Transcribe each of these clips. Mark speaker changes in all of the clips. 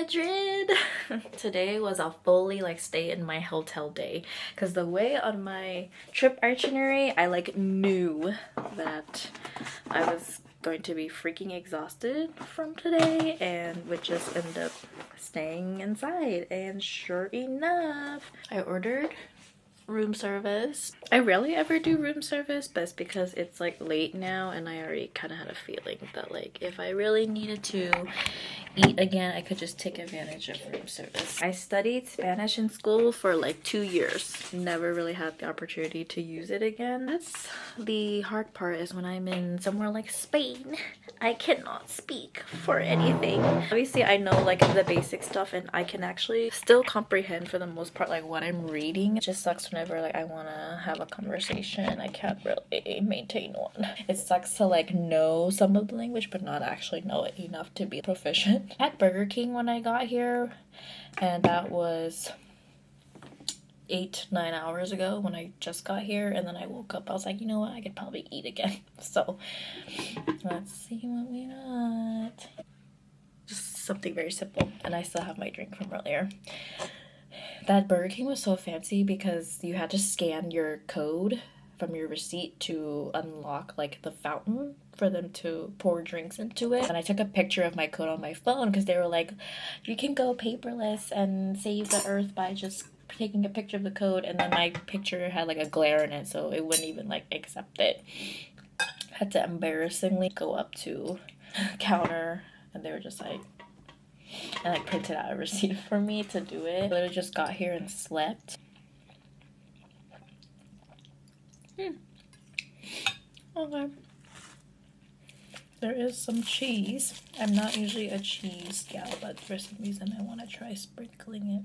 Speaker 1: Madrid. Today was a fully like stay in my hotel day because the way on my trip itinerary I like knew that I was going to be freaking exhausted from today and would just end up staying inside, and sure enough I ordered room service. I rarely ever do room service, but it's because it's like late now and I already kind of had a feeling that like if I really needed to eat again I could just take advantage of room service. I studied Spanish in school for like 2 years, never really had the opportunity to use it again. That's the hard part, is when I'm in somewhere like Spain I cannot speak for anything. Obviously I know like the basic stuff and I can actually still comprehend for the most part like what I'm reading. It just sucks whenever like I want to have a conversation I can't really maintain one. It sucks to like know some of the language but not actually know it enough to be proficient. I had Burger King when I got here, and that was 8-9 hours ago when I just got here, and then I woke up I was like, you know what, I could probably eat again. So let's see what we got. Just something very simple, and I still have my drink from earlier. That Burger King was so fancy because you had to scan your code from your receipt to unlock like the fountain for them to pour drinks into it. And I took a picture of my code on my phone because they were like, you can go paperless and save the earth by just taking a picture of the code, and then my picture had like a glare in it so it wouldn't even like accept it. Had to embarrassingly go up to the counter and they were just like, and like printed out a receipt for me to do it. I literally just got here and slept. Okay. There is some cheese. I'm not usually a cheese gal, but for some reason I want to try sprinkling it.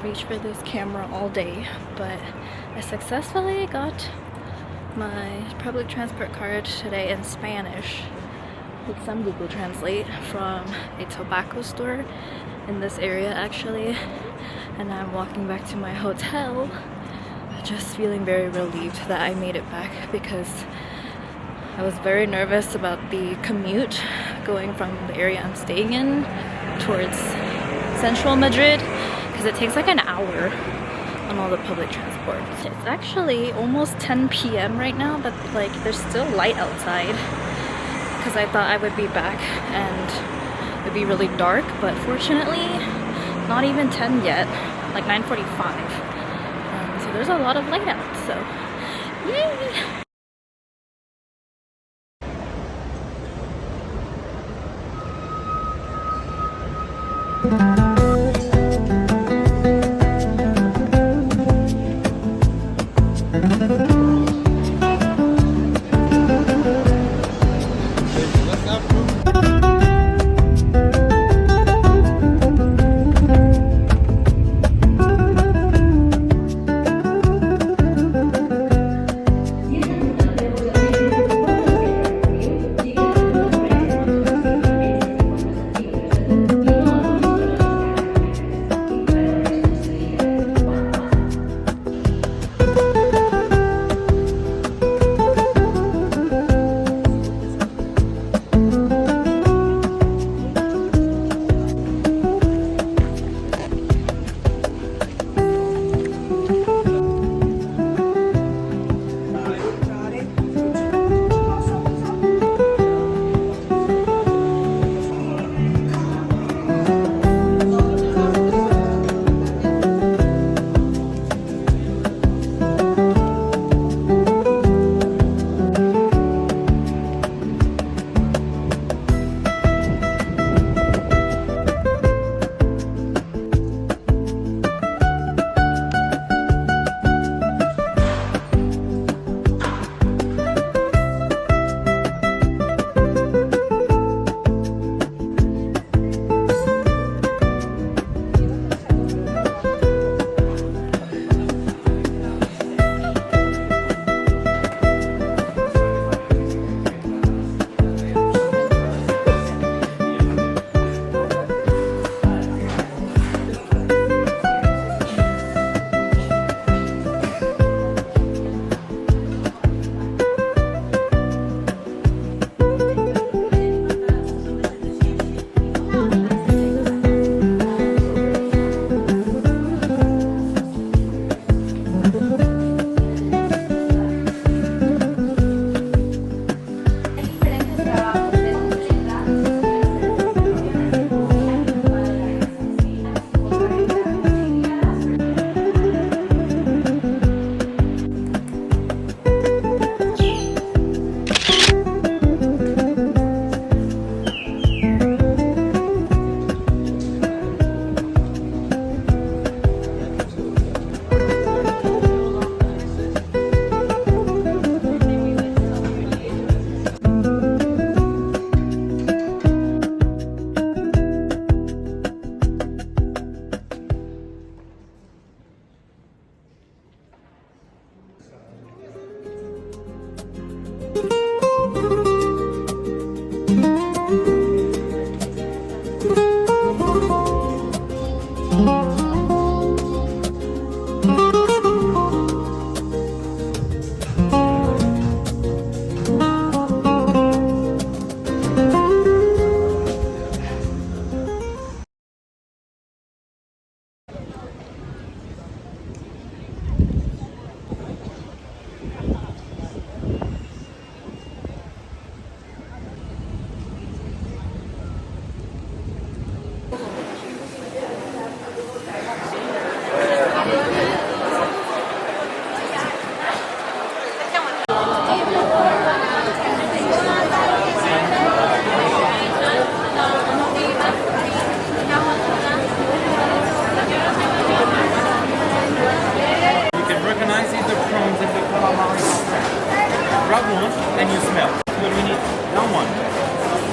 Speaker 1: reached for this camera all day, but I successfully got my public transport card today in Spanish with some Google Translate from a tobacco store in this area actually, and I'm walking back to my hotel just feeling very relieved that I made it back, because I was very nervous about the commute going from the area I'm staying in towards central Madrid, because it takes like an hour on all the public transport. It's actually almost 10 p.m. right now, but like there's still light outside, because I thought I would be back and it'd be really dark, but fortunately not even 10 yet, like 9:45. So there's a lot of light out, so yay!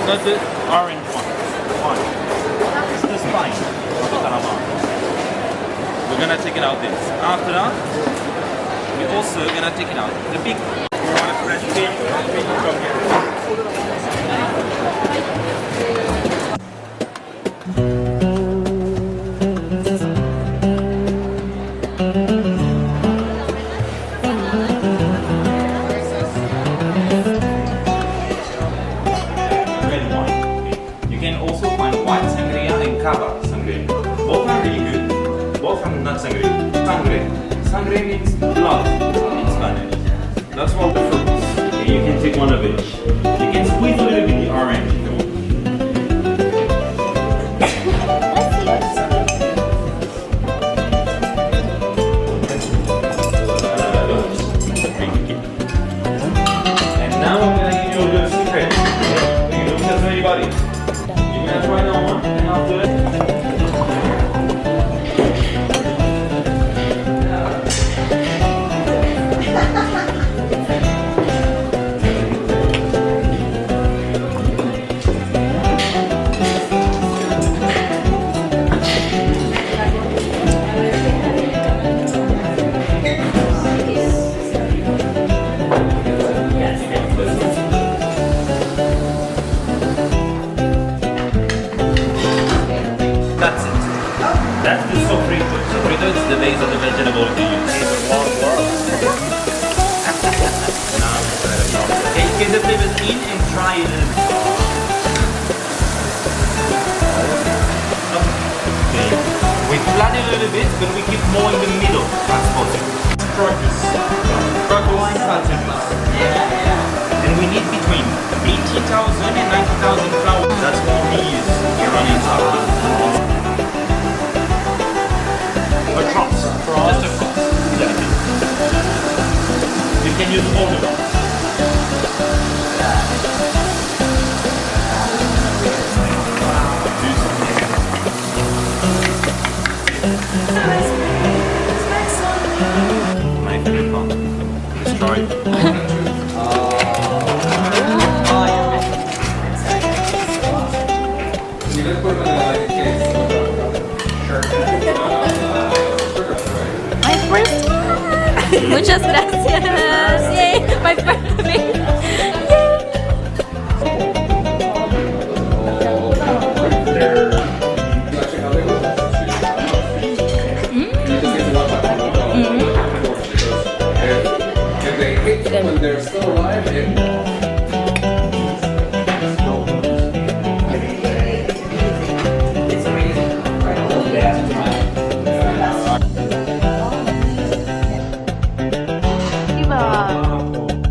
Speaker 2: Not the orange one. It's the spine of the calamari. We're gonna take it out this. After that, we're also gonna take it out the big Red wine. You can also find white sangria and cava sangria. Both are really good. Both are not sangria. Sangre. Sangre means blood in Spanish. That's one of the fruits. Okay, you can take one of each. You can squeeze a little bit the orange if you want. And now I'm gonna give you a little secret. You don't tell anybody. You're gonna try that one, and after that. That's it. That's the sofrito. Sofrito is the base of the vegetable you use. Okay, get the flavors in and try it. Okay. We flat it a little bit, but we keep more in the middle as possible. Crocus. Crocus salted flour. And we need between 80,000 and 90,000 flowers. That's what we use here on Instagram. A cross. Just a cross. Yeah. You can use all the cross. My favorite part. Destroyed.
Speaker 1: My first one! Muchas gracias! Yay! My first one!
Speaker 3: When they're still alive, it's amazing.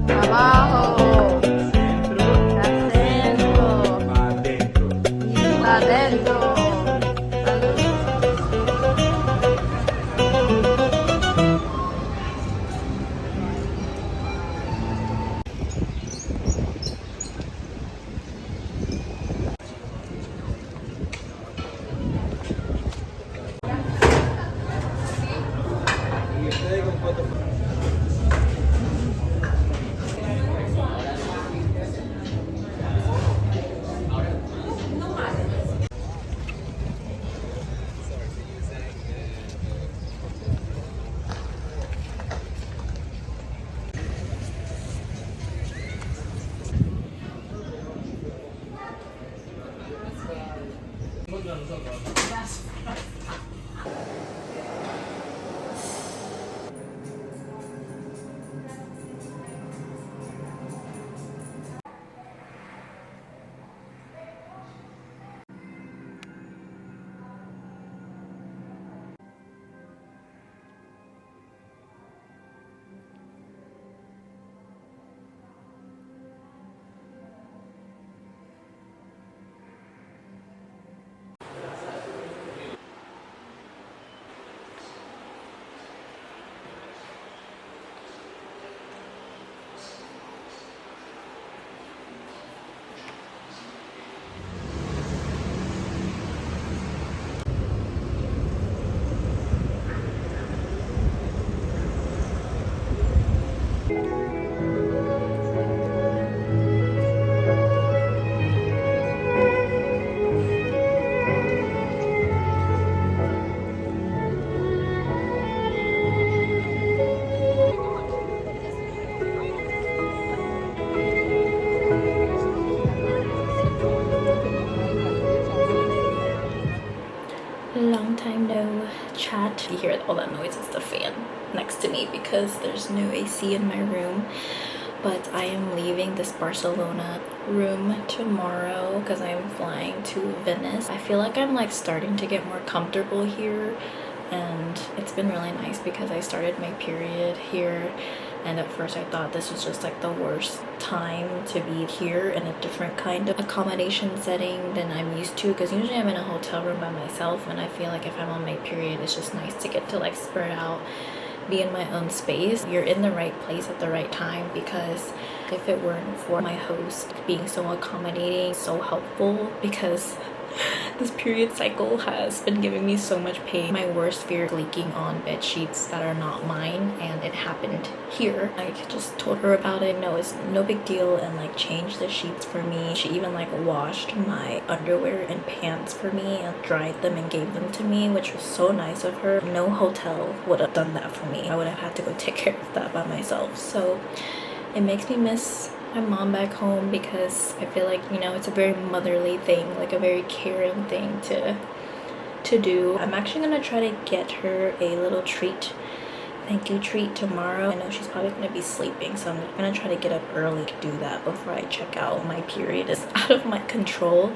Speaker 1: Abajo. Adentro. all that noise is the fan next to me because there's no AC in my room. But I am leaving this Barcelona room tomorrow because I'm flying to Venice. I feel like I'm like starting to get more comfortable here, and it's been really nice because I started my period here, and at first I thought this was just like the worst time to be here in a different kind of accommodation setting than I'm used to, because usually I'm in a hotel room by myself, and I feel like if I'm on my period it's just nice to get to like spread out, be in my own space. You're in the right place at the right time, because if it weren't for my host being so accommodating, so helpful, because this period cycle has been giving me so much pain. My worst fear is leaking on bed sheets that are not mine, and it happened here. I just told her about it. No, it's no big deal, and like changed the sheets for me. She even like washed my underwear and pants for me and dried them and gave them to me, which was so nice of her. No hotel would have done that for me. I would have had to go take care of that by myself. So it makes me miss my mom back home, because I feel like, you know, it's a very motherly thing, like a very caring thing to do. I'm actually gonna try to get her a little treat, thank you treat, tomorrow. I know she's probably gonna be sleeping, so I'm gonna try to get up early to do that before I check out. My period is out of my control,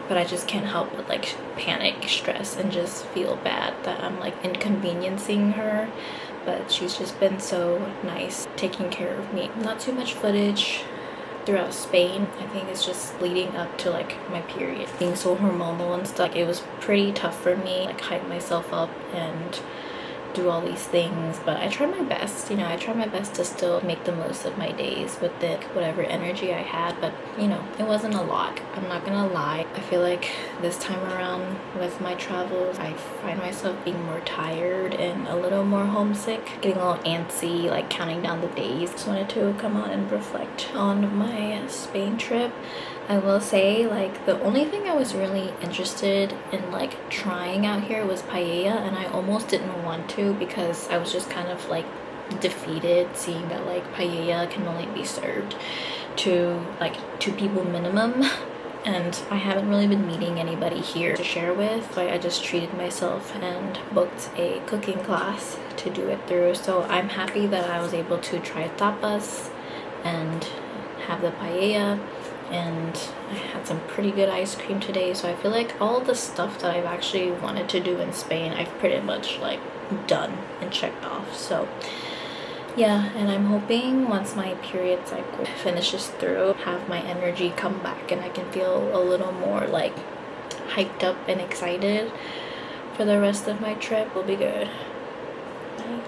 Speaker 1: but I just can't help but like panic, stress, and just feel bad that I'm like inconveniencing her. But she's just been so nice taking care of me. Not too much footage throughout Spain. I think it's just leading up to like my period being so hormonal and stuff. It was pretty tough for me, like hype myself up and do all these things, but I tried my best. You know, I tried my best to still make the most of my days with the whatever energy I had, but you know, it wasn't a lot. I'm not gonna lie. I feel like this time around with my travels, I find myself being more tired and a little more homesick, getting a little antsy, like counting down the days. Just wanted to come on and reflect on my Spain trip. I will say, like, the only thing I was really interested in like trying out here was paella, and I almost didn't want to because I was just kind of like defeated seeing that like paella can only be served to like 2 people minimum, and I haven't really been meeting anybody here to share with, so I just treated myself and booked a cooking class to do it through. So I'm happy that I was able to try tapas and have the paella, and I had some pretty good ice cream today. So I feel like all the stuff that I've actually wanted to do in Spain, I've pretty much like done and checked off. So yeah, and I'm hoping once my period cycle finishes through, have my energy come back and I can feel a little more like hyped up and excited for the rest of my trip. Will be good. Bye.